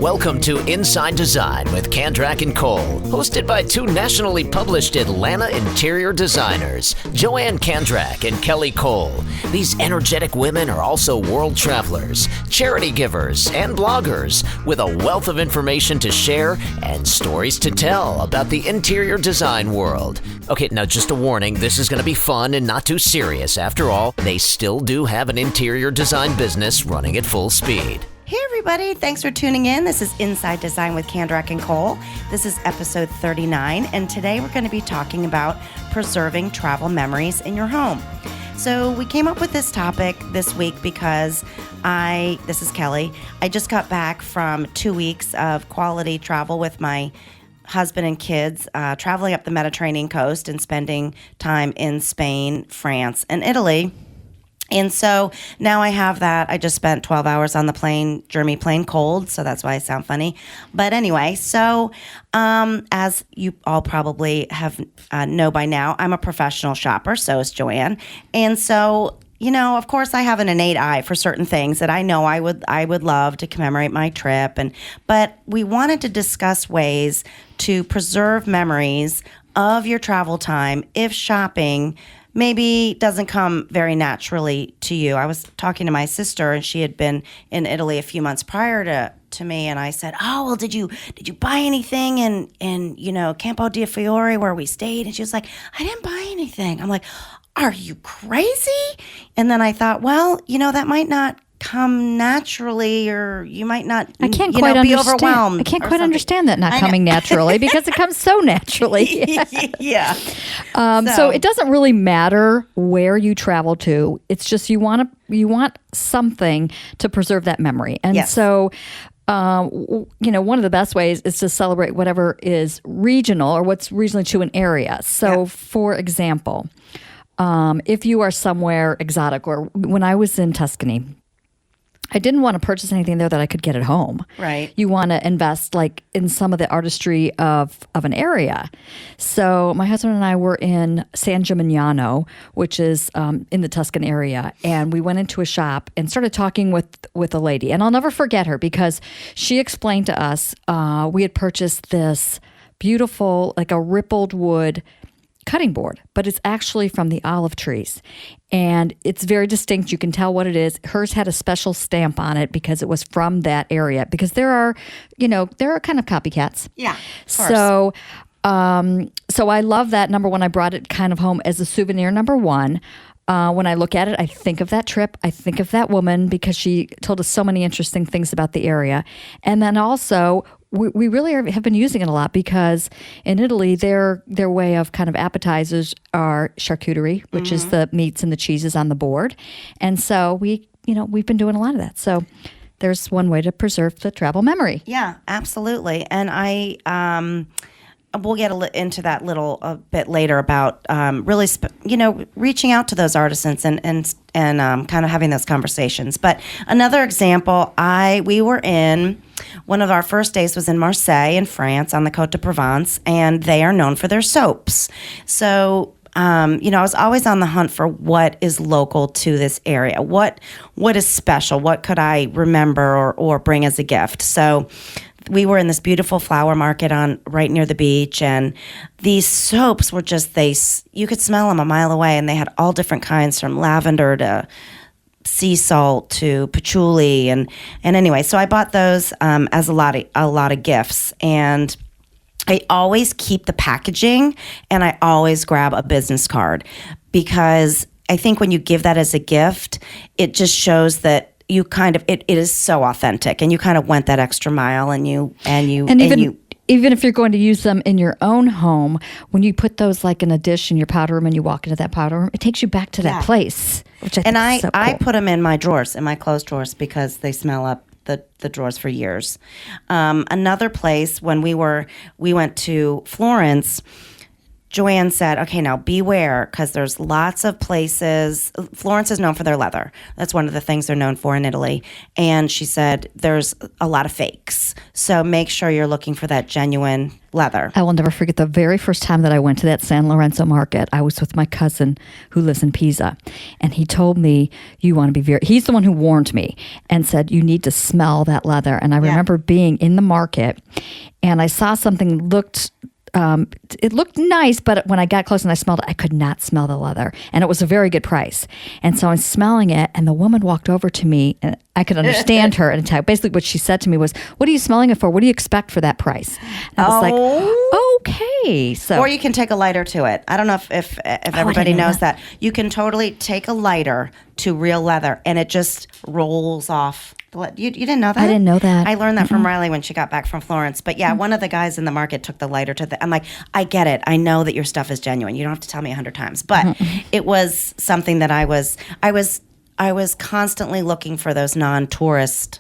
Welcome to Inside Design with Kandrak and Cole, hosted by two nationally published Atlanta interior designers, Joanne Kandrak and Kelly Cole. These energetic women are also world travelers, charity givers, and bloggers with a wealth of information to share and stories to tell about the interior design world. Okay, now just a warning, this is going to be fun and not too serious. After all, they still do have an interior design business running at full speed. Hey everybody, thanks for tuning in. This is Inside Design with Kandrak and Cole. This is episode 39, and today we're going to be talking about preserving travel memories in your home. So we came up with this topic this week because this is Kelly, I just got back from 2 weeks of quality travel with my husband and kids, traveling up the Mediterranean coast and spending time in Spain, France, and Italy. And so now I have that. I just spent 12 hours on the plane, Germany plane cold, so that's why I sound funny. But anyway, so as you all probably know by now, I'm a professional shopper, so is Joanne. And so, of course, I have an innate eye for certain things that I know I would love to commemorate my trip. But we wanted to discuss ways to preserve memories of your travel time if shopping maybe doesn't come very naturally to you. I was talking to my sister, and she had been in Italy a few months prior to me, and I said, "Oh, well, did you buy anything in Campo di Fiore where we stayed?" And she was like, "I didn't buy anything." I'm like, "Are you crazy?" And then I thought, well, that might not come naturally, or you might not be overwhelmed. I can't quite understand that not coming naturally because it comes so naturally. Yeah. So it doesn't really matter where you travel to. It's just you want something to preserve that memory. And yes. So one of the best ways is to celebrate whatever is regional or what's regionally to an area. So for example, if you are somewhere exotic, or when I was in Tuscany, I didn't want to purchase anything there that I could get at home. Right. You want to invest in some of the artistry of an area. So my husband and I were in San Gimignano, which is in the Tuscan area, and we went into a shop and started talking with a lady. And I'll never forget her because she explained to us we had purchased this beautiful, a rippled wood cutting board, but it's actually from the olive trees. And it's very distinct. You can tell what it is. Hers had a special stamp on it because it was from that area. Because there are kind of copycats. Yeah, of course. So, so I love that. Number one, I brought it kind of home as a souvenir. Number one, when I look at it, I think of that trip. I think of that woman because she told us so many interesting things about the area. And then also, we really have been using it a lot because in Italy, their way of kind of appetizers are charcuterie, which is the meats and the cheeses on the board. And so we've been doing a lot of that. So there's one way to preserve the travel memory. Yeah, absolutely. And we'll get into that a bit later about really, reaching out to those artisans and kind of having those conversations. But another example, we were in. One of our first days was in Marseille in France on the Côte de Provence, and they are known for their soaps. So, I was always on the hunt for what is local to this area. What is special? What could I remember or bring as a gift? So we were in this beautiful flower market right near the beach, and these soaps were you could smell them a mile away, and they had all different kinds from lavender to sea salt to patchouli, and anyway, so I bought those as a lot of gifts, and I always keep the packaging, and I always grab a business card because I think when you give that as a gift, it just shows that you kind of it is so authentic, and you kind of went that extra mile, and even if you're going to use them in your own home, when you put those in a dish in your powder room and you walk into that powder room, it takes you back to that place, which I think is so cool. I put them in my drawers, in my clothes drawers, because they smell up the drawers for years. Another place, when we went to Florence, Joanne said, okay, now beware, because there's lots of places. Florence is known for their leather. That's one of the things they're known for in Italy. And she said there's a lot of fakes. So make sure you're looking for that genuine leather. I will never forget the very first time that I went to that San Lorenzo market. I was with my cousin who lives in Pisa, and he told me, you want to be he's the one who warned me and said, you need to smell that leather. And I remember being in the market, and I saw something it looked nice, but when I got close and I smelled it, I could not smell the leather. And it was a very good price. And so I'm smelling it, and the woman walked over to me, and I could understand her. And basically what she said to me was, what are you smelling it for? What do you expect for that price? And I was like, okay. So, or you can take a lighter to it. I don't know if everybody knows that. You can totally take a lighter to real leather, and it just rolls off. You didn't know that? I didn't know that. I learned that from Riley when she got back from Florence. But yeah, one of the guys in the market took the lighter to I'm like, I get it. I know that your stuff is genuine. You don't have to tell me 100 times. But it was something that I was constantly looking for those non-tourist,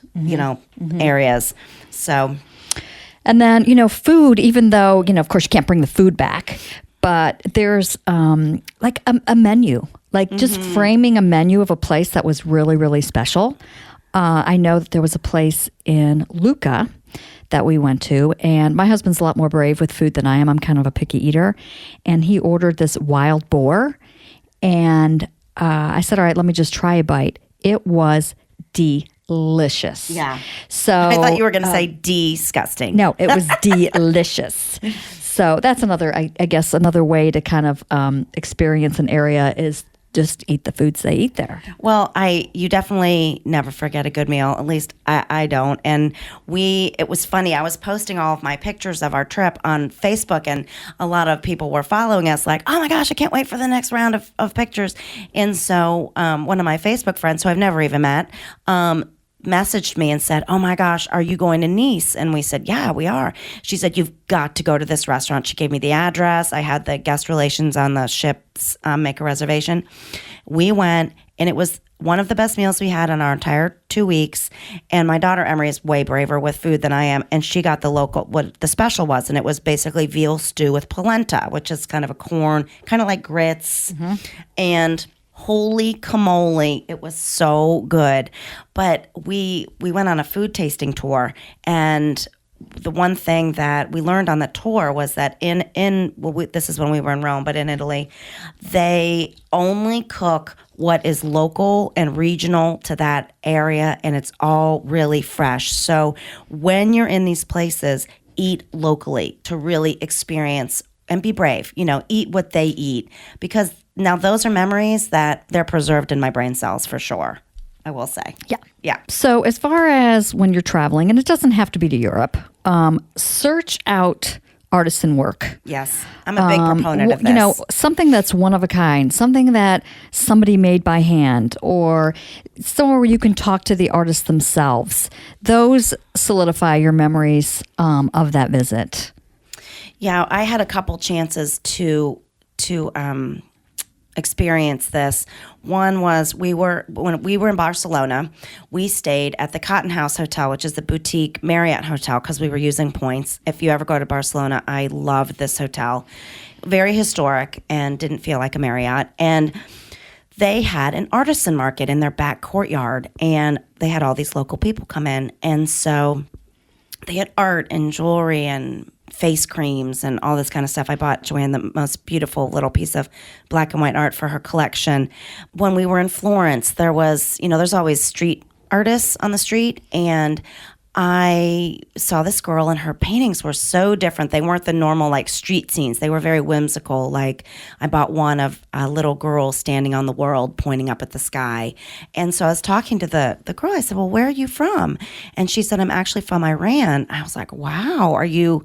areas. So. And then, food, even though, of course you can't bring the food back, but there's like a menu, like just framing a menu of a place that was really, really special. I know that there was a place in Lucca that we went to, and my husband's a lot more brave with food than I am. I'm kind of a picky eater, and he ordered this wild boar, and I said, all right, let me just try a bite. It was delicious. Yeah. So I thought you were going to say disgusting. No, it was delicious. So that's another, I guess, another way to kind of experience an area is just eat the foods they eat there. Well, you definitely never forget a good meal. At least I don't. And it was funny. I was posting all of my pictures of our trip on Facebook, and a lot of people were following us like, oh my gosh, I can't wait for the next round of pictures. And so one of my Facebook friends, who I've never even met, messaged me and said, oh my gosh, are you going to Nice? And we said, yeah, we are. She said, you've got to go to this restaurant. She gave me the address. I had the guest relations on the ships make a reservation. We went, and it was one of the best meals we had in our entire 2 weeks. And my daughter Emery is way braver with food than I am, and she got what the special was, and it was basically veal stew with polenta, which is kind of a corn, kind of like grits. And holy camole, it was so good. But we went on a food tasting tour, and the one thing that we learned on the tour was that this is when we were in Rome, but in Italy, they only cook what is local and regional to that area, and it's all really fresh. So when you're in these places, eat locally to really experience and be brave, eat what they eat, because now those are memories that they're preserved in my brain cells for sure, I will say. Yeah. So as far as when you're traveling, and it doesn't have to be to Europe, search out artisan work. Yes, I'm a big proponent of this. Something that's one of a kind, something that somebody made by hand, or somewhere where you can talk to the artists themselves. Those solidify your memories of that visit. Yeah, I had a couple chances to experience this. One was when we were in Barcelona, we stayed at the Cotton House Hotel, which is the boutique Marriott hotel, because we were using points. If you ever go to Barcelona, I love this hotel. Very historic and didn't feel like a Marriott. And they had an artisan market in their back courtyard, and they had all these local people come in. And so they had art and jewelry and face creams and all this kind of stuff. I bought Joanne the most beautiful little piece of black and white art for her collection. When we were in Florence, there was, there's always street artists on the street, and I saw this girl, and her paintings were so different. They weren't the normal like street scenes. They were very whimsical. Like I bought one of a little girl standing on the world pointing up at the sky. And so I was talking to the girl. I said, well, where are you from? And she said, I'm actually from Iran. I was like, wow, are you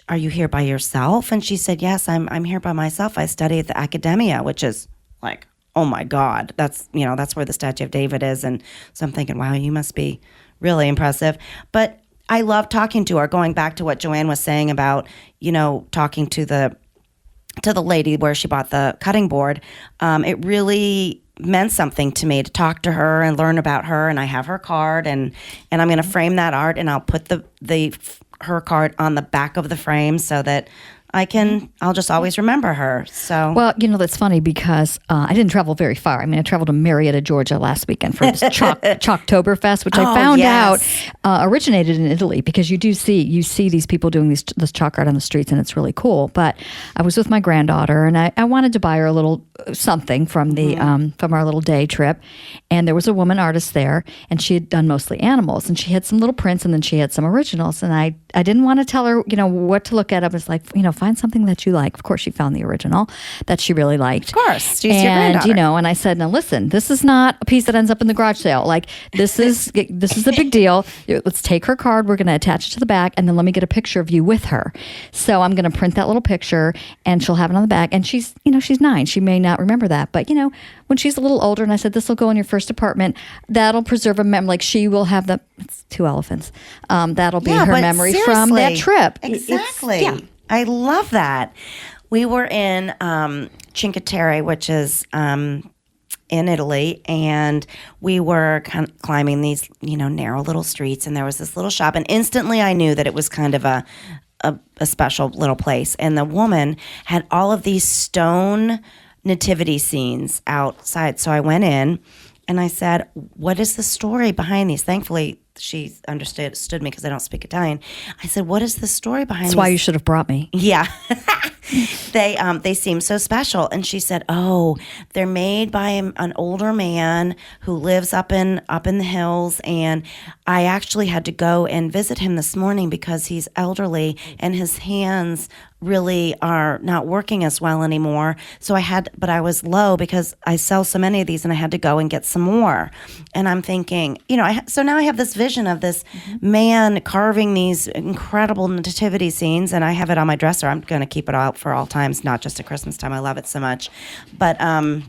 here by yourself? And she said, yes, I'm here by myself. I study at the Academia, which is like, oh my God, that's where the Statue of David is. And so I'm thinking, wow, you must be really impressive. But I love talking to her, going back to what Joanne was saying about, talking to the lady where she bought the cutting board. It really meant something to me to talk to her and learn about her. And I have her card, and I'm going to frame that art, and I'll put her card on the back of the frame so that I'll just always remember her. So, well, that's funny because I didn't travel very far. I mean, I traveled to Marietta, Georgia last weekend for this Chalktoberfest, which I found out originated in Italy, because you see these people doing this chalk art on the streets, and it's really cool. But I was with my granddaughter, and I wanted to buy her a little something from the from our little day trip, and there was a woman artist there, and she had done mostly animals, and she had some little prints, and then she had some originals, and I didn't want to tell her what to look at. I was like, find something that you like. Of course, she found the original that she really liked. Of course, she's your granddaughter. And I said, now listen, this is not a piece that ends up in the garage sale. Like this is a big deal. Let's take her card. We're going to attach it to the back, and then let me get a picture of you with her. So I'm going to print that little picture, and she'll have it on the back. And she's 9. She may not remember that, but when she's a little older, and I said, this will go in your first apartment. That'll preserve a memory. Like she will have it's 2 elephants. That'll be her memory from that trip. Exactly. I love that. We were in Cinque Terre, which is in Italy, and we were kind of climbing these, narrow little streets, and there was this little shop, and instantly I knew that it was kind of a special little place. And the woman had all of these stone nativity scenes outside. So I went in and I said, what is the story behind these? Thankfully, she understood me because I don't speak Italian. I said, what is the story behind these? That's why you should have brought me. Yeah. They seem so special. And she said, oh, they're made by an older man who lives up in the hills. And I actually had to go and visit him this morning because he's elderly and his hands really are not working as well anymore. So but I was low because I sell so many of these, and I had to go and get some more. And I'm thinking, so now I have this vision of this man carving these incredible nativity scenes, and I have it on my dresser. I'm going to keep it out for all times, not just at Christmas time. I love it so much. But, I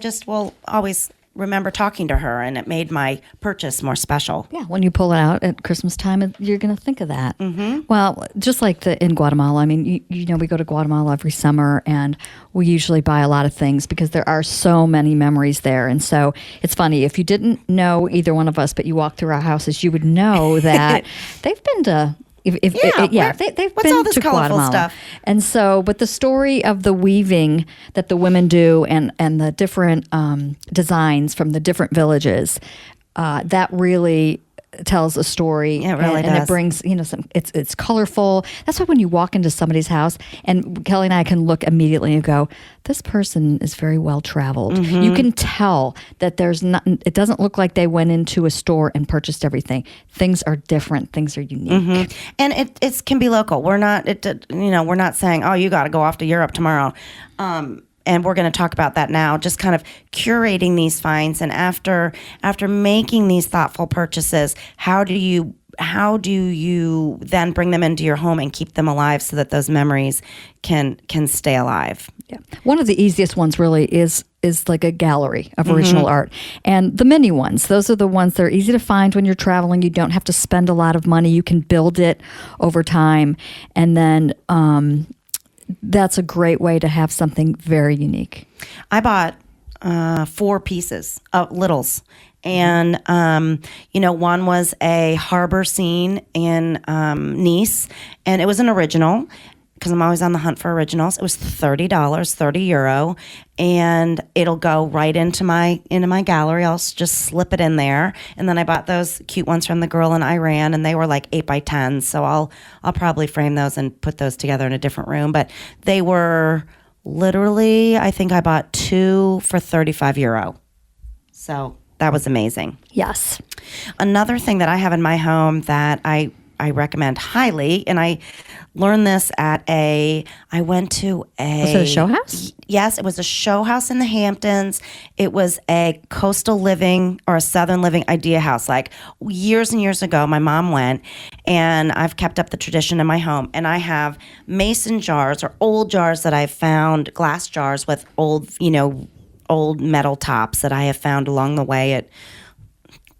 just will always remember talking to her, and it made my purchase more special. Yeah, when you pull it out at Christmas time, you're going to think of that. Mm-hmm. Well, just like in Guatemala, I mean, we go to Guatemala every summer, and we usually buy a lot of things because there are so many memories there. And so it's funny, if you didn't know either one of us, but you walk through our houses, you would know that they've been to... They've what's been all this to colorful Guatemala. stuff? And so, but the story of the weaving that the women do, and the different designs from the different villages, that really tells a story. It really does. And it brings, it's colorful. That's why when you walk into somebody's house, and Kelly and I can look immediately and go, this person is very well traveled. Mm-hmm. You can tell that it doesn't look like they went into a store and purchased everything. Things are different. Things are unique. Mm-hmm. And it can be local. We're not saying, oh, you got to go off to Europe tomorrow. And we're going to talk about that now, just kind of curating these finds. And after making these thoughtful purchases, how do you then bring them into your home and keep them alive so that those memories can stay alive? Yeah. One of the easiest ones really is like a gallery of original art. And the mini ones, those are the ones that are easy to find when you're traveling. You don't have to spend a lot of money. You can build it over time. And then that's a great way to have something very unique. I bought 4 pieces of littles. And, one was a harbor scene in Nice, and it was an original because I'm always on the hunt for originals. It was $30, €30, and it'll go right into my gallery. I'll just slip it in there. And then I bought those cute ones from the girl in Iran, and they were like 8 by 10. So I'll probably frame those and put those together in a different room. But they were literally, I think I bought 2 for €35. So that was amazing. Yes. Another thing that I have in my home that I recommend highly, and I learned this I went to Was it a show house? Yes, it was a show house in the Hamptons. It was a coastal living or a southern living idea house. Like years and years ago, my mom went, and I've kept up the tradition in my home. And I have mason jars or old jars that I've found, glass jars with old metal tops that I have found along the way at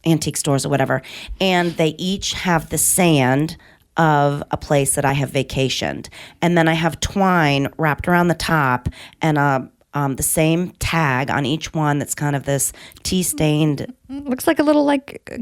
antique stores or whatever. And they each have the sand of a place that I have vacationed. And then I have twine wrapped around the top and a the same tag on each one that's kind of this tea-stained, Looks like a little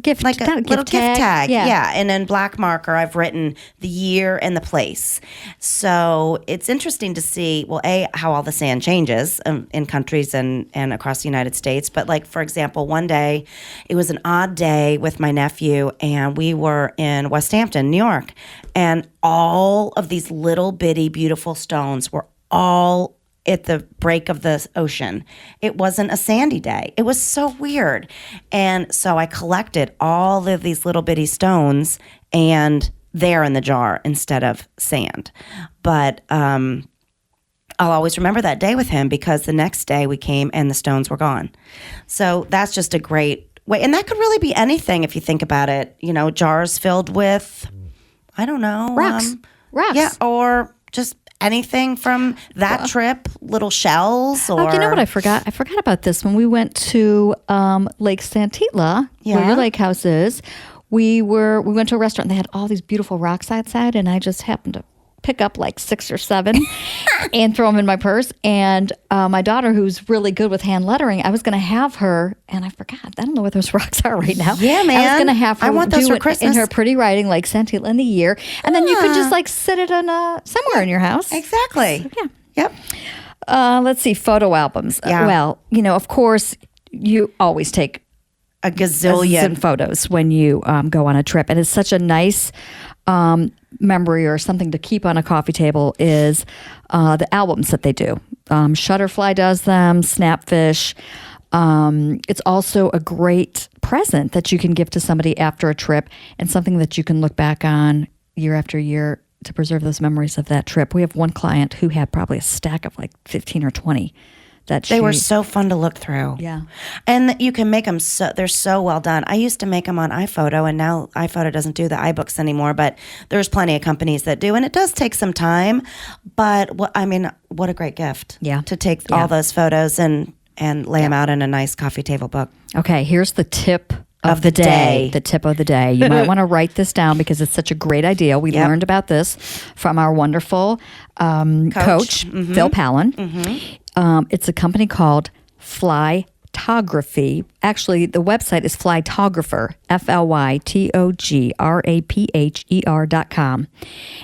gift, like a kind of little gift tag. Yeah. And in black marker, I've written the year and the place. So it's interesting to see, well, how all the sand changes in countries and across the United States. But like, for example, one day, it was an odd day with my nephew, and we were in West Hampton, New York. And all of these little bitty, beautiful stones were all at the break of the ocean. It wasn't a sandy day. It was so weird. And so I collected all of these little bitty stones and they're in the jar instead of sand. But I'll always remember that day with him, because the next day we came and the stones were gone. So that's just a great way. And that could really be anything if you think about it. Jars filled with, I don't know. Rocks. Yeah, or just anything from that trip, little shells or... Oh, you know what I forgot? I forgot about this. When we went to Lake Santitla, where your lake house is, we went to a restaurant and they had all these beautiful rocks outside, and I just happened to pick up like 6 or 7 and throw them in my purse. And my daughter, who's really good with hand lettering, I was going to have her, and I forgot. I don't know what those rocks are right now. Yeah, man. I was going to have her I want those do for it Christmas. in her pretty writing, like Santitla in the year. And then you could just like sit it in somewhere in your house. Exactly. So, yeah. Yep. Let's see, photo albums. Yeah. Well, of course, you always take A gazillion photos when you go on a trip. And it's such a nice memory or something to keep on a coffee table is the albums that they do. Shutterfly does them, Snapfish. It's also a great present that you can give to somebody after a trip, and something that you can look back on year after year to preserve those memories of that trip. We have one client who had probably a stack of like 15 or 20 that They were so fun to look through. Yeah. And you can make them they're so well done. I used to make them on iPhoto, and now iPhoto doesn't do the iBooks anymore, but there's plenty of companies that do, and it does take some time. But what a great gift. Yeah. To take all those photos and lay them out in a nice coffee table book. Okay, here's the tip of the day. The tip of the day. You might want to write this down because it's such a great idea. We learned about this from our wonderful coach Phil Palin. It's a company called Flytography. Actually, the website is Flytographer, FLYTOGRAPHER.com.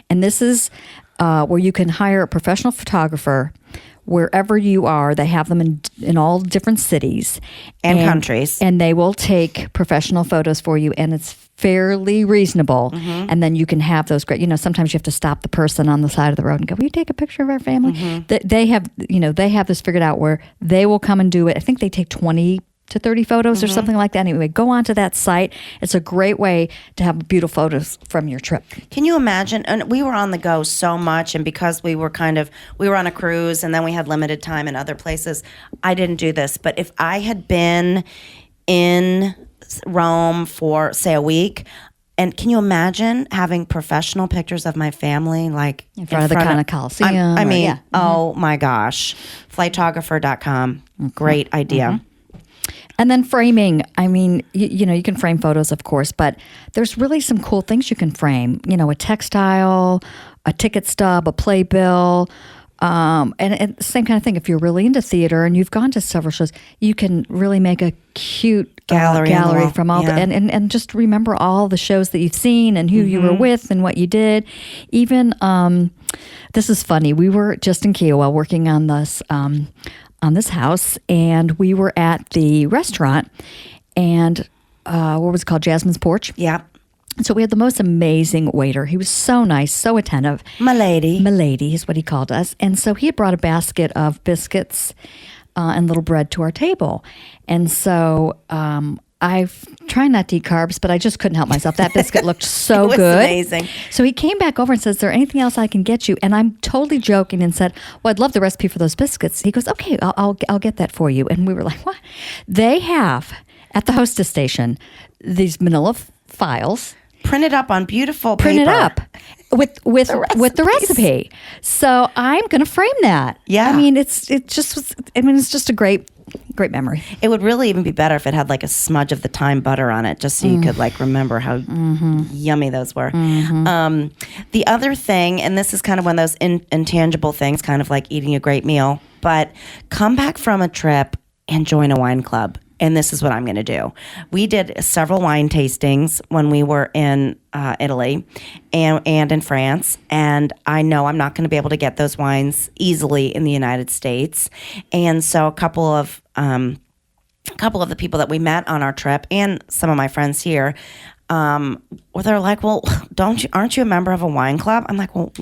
And this is where you can hire a professional photographer wherever you are. They have them in all different cities and countries. And they will take professional photos for you, and it's fairly reasonable. And then you can have those great, sometimes you have to stop the person on the side of the road and go, will you take a picture of our family? They have this figured out where they will come and do it. I think they take 20 to 30 photos or something like that. Anyway, go onto that site. It's a great way to have beautiful photos from your trip. Can you imagine? And we were on the go so much, and because we were on a cruise, and then we had limited time in other places, I didn't do this. But if I had been in Rome for, say, a week, and can you imagine having professional pictures of my family, like in front of the kind of Coliseum? Oh my gosh. Flytographer.com. Great idea. And then framing. I mean, you can frame photos, of course, but there's really some cool things you can frame. A textile, a ticket stub, a playbill, and the same kind of thing. If you're really into theater and you've gone to several shows, you can really make a cute gallery from all the and just remember all the shows that you've seen and who you were with and what you did. Even this is funny. We were just in Kiowa working on this house, and we were at the restaurant, and what was it called? Jasmine's Porch. Yeah. So we had the most amazing waiter. He was so nice, so attentive. Milady is what he called us. And so he had brought a basket of biscuits and little bread to our table. And so I've tried not to eat carbs, but I just couldn't help myself. That biscuit looked so it was good. Amazing. So he came back over and says, is there anything else I can get you? And I'm totally joking and said, well, I'd love the recipe for those biscuits. He goes, okay, I'll get that for you. And we were like, what? They have, at the hostess station, these manila files. Printed up on beautiful paper. Printed up with the recipe. So I'm going to frame that. Yeah. I mean, it's just a great memory. It would really even be better if it had like a smudge of the thyme butter on it, just so you could like remember how yummy those were. The other thing, and this is kind of one of those intangible things, kind of like eating a great meal, but come back from a trip and join a wine club. And this is what I'm going to do. We did several wine tastings when we were in Italy and in France. And I know I'm not going to be able to get those wines easily in the United States. And so a couple of the people that we met on our trip and some of my friends here, they're like, well, aren't you a member of a wine club? I'm like, well,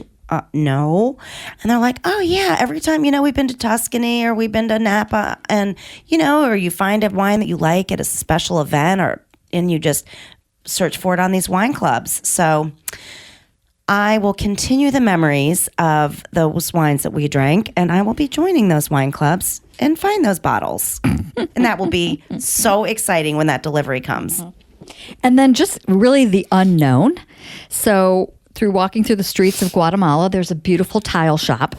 no. And they're like, oh yeah, every time, we've been to Tuscany or we've been to Napa and, or you find a wine that you like at a special event and you just search for it on these wine clubs. So I will continue the memories of those wines that we drank, and I will be joining those wine clubs and find those bottles. And that will be so exciting when that delivery comes. And then just really the unknown. So through walking through the streets of Guatemala, there's a beautiful tile shop.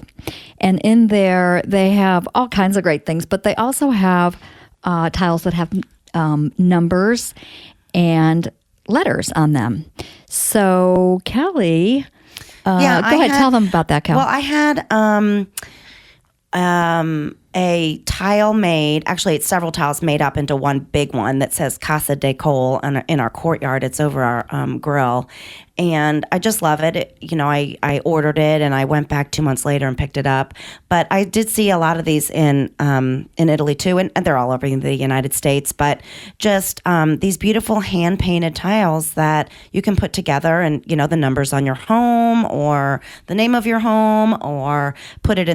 And in there, they have all kinds of great things, but they also have tiles that have numbers and letters on them. So, Kelly, go ahead, tell them about that, Kel. Well, I had a tile made, actually it's several tiles made up into one big one that says Casa de Cole in our courtyard. It's over our grill. And I just love it. I ordered it and I went back 2 months later and picked it up. But I did see a lot of these in Italy too, and they're all over the United States. But just these beautiful hand-painted tiles that you can put together and, the numbers on your home or the name of your home or put it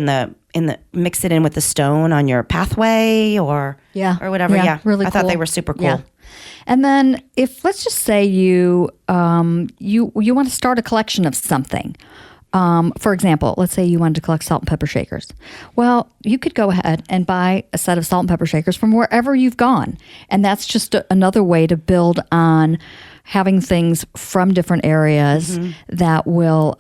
mix it in with the stone on your pathway or whatever. Yeah, really I thought they were super cool. Yeah. And then let's just say you want to start a collection of something. For example, let's say you wanted to collect salt and pepper shakers. Well, you could go ahead and buy a set of salt and pepper shakers from wherever you've gone. And that's just another way to build on having things from different areas that will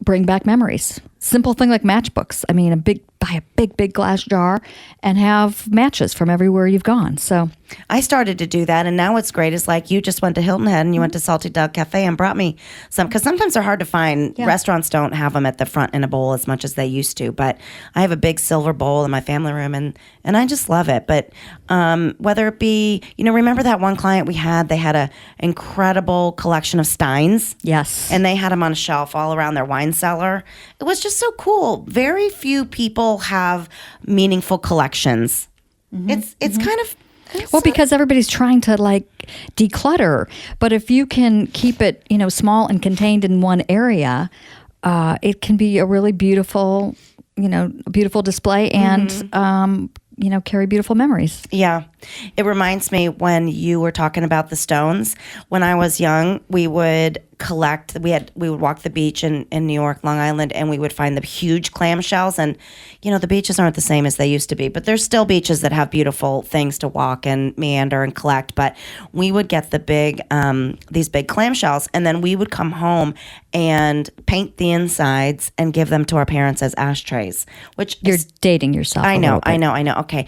bring back memories. Simple thing like matchbooks. I mean, buy a big glass jar and have matches from everywhere you've gone. So I started to do that, and now what's great is like you just went to Hilton Head and you went to Salty Dog Cafe and brought me some, because sometimes they're hard to find. Yeah. Restaurants don't have them at the front in a bowl as much as they used to, but I have a big silver bowl in my family room, and I just love it. But whether it be, remember that one client we had, they had a incredible collection of Steins. Yes. And they had them on a shelf all around their wine cellar. It was just so cool. Very few people have meaningful collections. It's kind of because everybody's trying to declutter, but if you can keep it small and contained in one area, it can be a really beautiful display and carry beautiful memories. Yeah. It reminds me when you were talking about the stones. When I was young, we would collect, we would walk the beach in New York, Long Island, and we would find the huge clamshells. And, the beaches aren't the same as they used to be, but there's still beaches that have beautiful things to walk and meander and collect. But we would get these big clamshells, and then we would come home and paint the insides and give them to our parents as ashtrays, which you're dating yourself. I know. Okay.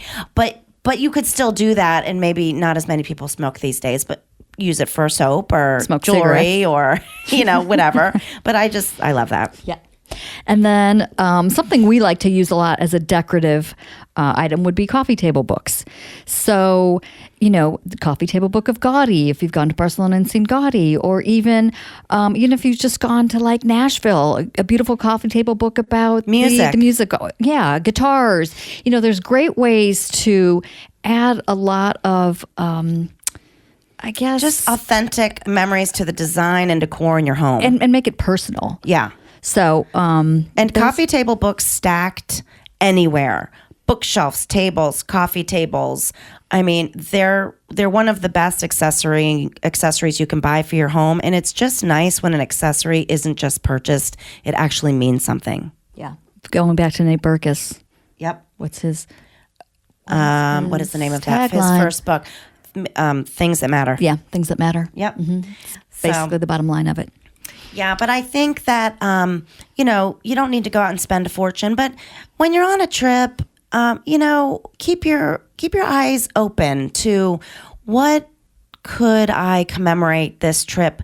But you could still do that, and maybe not as many people smoke these days, but use it for soap or smoke jewelry cigarettes. or, whatever. But I love that. Yeah. And then something we like to use a lot as a decorative item would be coffee table books. So, the coffee table book of Gaudí, if you've gone to Barcelona and seen Gaudí, or even if you've just gone to Nashville, a beautiful coffee table book about music. The music. Yeah, guitars. There's great ways to add a lot of I guess just authentic memories to the design and decor in your home. And make it personal. Yeah. So, and coffee table books stacked anywhere. Bookshelves, tables, coffee tables. I mean, they're one of the best accessories you can buy for your home. And it's just nice when an accessory isn't just purchased. It actually means something. Yeah. Going back to Nate Berkus. Yep. What's his what is the name of that? His first book. Things That Matter. Yeah, Things That Matter. Yep. Mm-hmm. Basically the bottom line of it. Yeah, but I think that, you don't need to go out and spend a fortune. But when you're on a trip, keep your eyes open to what could I commemorate this trip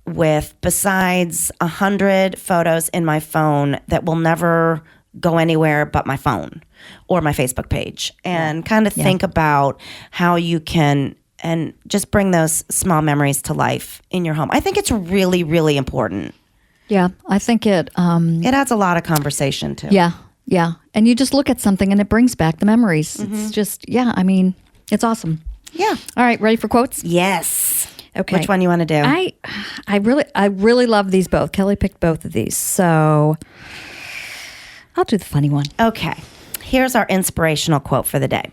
with besides 100 photos in my phone that will never go anywhere but my phone. or my Facebook page and kind of think about how you can and just bring those small memories to life in your home. I think it's really, really important. Yeah, I think it adds a lot of conversation too. Yeah. And you just look at something and it brings back the memories. It's just, it's awesome. Yeah. All right, ready for quotes? Yes. Okay. Which one you want to do? I really love these both. Kelly picked both of these. So I'll do the funny one. Okay. Here's our inspirational quote for the day.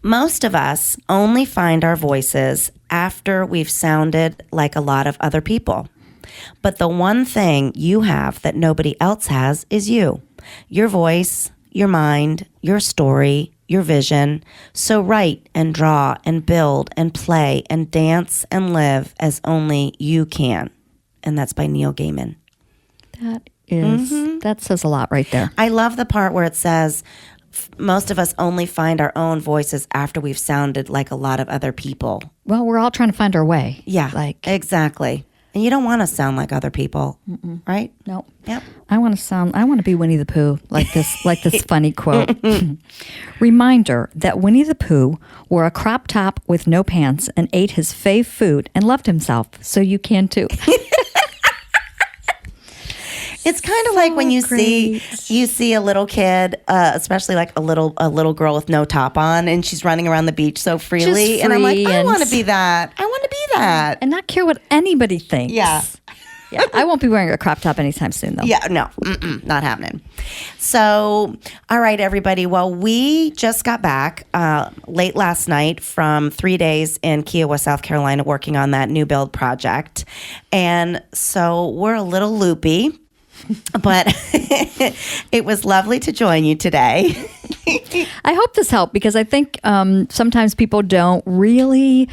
Most of us only find our voices after we've sounded like a lot of other people. But the one thing you have that nobody else has is you. Your voice, your mind, your story, your vision. So write and draw and build and play and dance and live as only you can. And that's by Neil Gaiman. That says a lot right there. I love the part where it says, most of us only find our own voices after we've sounded like a lot of other people. Well, we're all trying to find our way. Yeah, exactly. And you don't want to sound like other people, right? No. Yep. I want to be Winnie the Pooh, like this funny quote. Reminder that Winnie the Pooh wore a crop top with no pants and ate his fave food and loved himself, so you can too. It's kind of like when you see a little kid, especially like a little girl with no top on, and she's running around the beach so freely, and I'm like, I want to be that. I want to be that, and not care what anybody thinks. Yeah. I won't be wearing a crop top anytime soon, though. Yeah, no, not happening. So, all right, everybody. Well, we just got back late last night from 3 days in Kiowa, South Carolina, working on that new build project, and so we're a little loopy. But it was lovely to join you today. I hope this helped because I think sometimes people don't really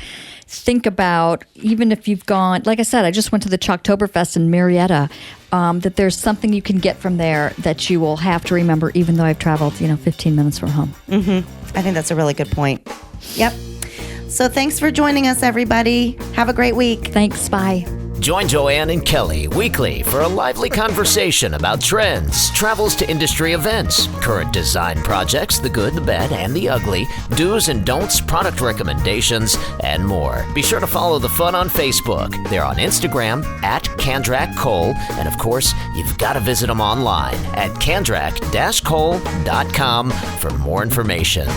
think about, even if you've gone, like I said, I just went to the Chalktoberfest in Marietta, that there's something you can get from there that you will have to remember, even though I've traveled, 15 minutes from home. Mm-hmm. I think that's a really good point. Yep. So thanks for joining us, everybody. Have a great week. Thanks. Bye. Join Joanne and Kelly weekly for a lively conversation about trends, travels to industry events, current design projects, the good, the bad, and the ugly, do's and don'ts, product recommendations, and more. Be sure to follow the fun on Facebook. They're on Instagram at Kandrak-Cole, and of course, you've got to visit them online at kandrak-cole.com for more information.